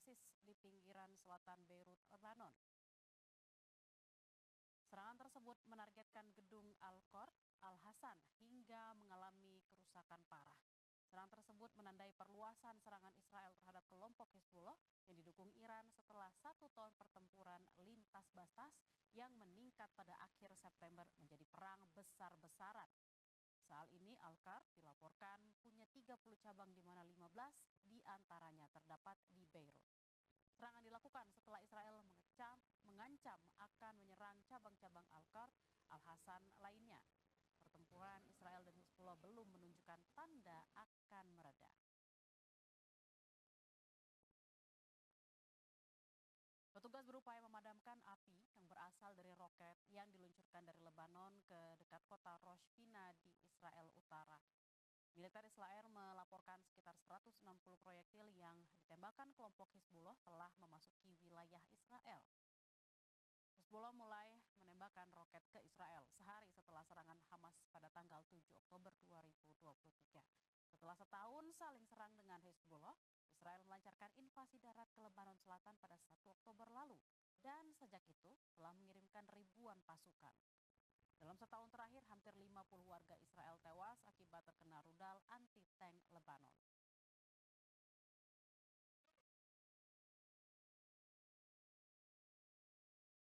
berbasis di pinggiran selatan Beirut, Lebanon. Serangan tersebut menargetkan gedung Al-Qard Al-Hassan hingga mengalami kerusakan parah. Serangan tersebut menandai perluasan serangan Israel terhadap kelompok Hizbullah yang didukung Iran setelah 1 tahun pertempuran lintas batas yang meningkat pada akhir September menjadi perang besar-besaran. Saat ini Al-Qard dilaporkan punya 30 cabang di mana 15 diantaranya terdapat di Beirut. Serangan dilakukan setelah Israel mengancam akan menyerang cabang-cabang Al-Qard Al-Hassan lainnya. Pertempuran Israel dan Hizbullah belum menunjukkan tanda akan mereda. Petugas berupaya memadamkan api yang berasal dari roket yang diluncurkan dari Lebanon ke dekat kota Rosh Pina di Israel Utara. Militer Israel melaporkan sekitar 160 proyektil yang ditembakkan kelompok Hizbullah telah memasuki wilayah Israel. Hizbullah mulai menembakkan roket ke Israel sehari setelah serangan Hamas pada tanggal 7 Oktober 2023. Setelah setahun saling serang dengan Hizbullah, Israel melancarkan invasi darat ke Lebanon Selatan pada 1 Oktober lalu dan sejak itu telah mengirimkan ribuan pasukan. Dalam setahun terakhir, hampir 50 warga Israel tewas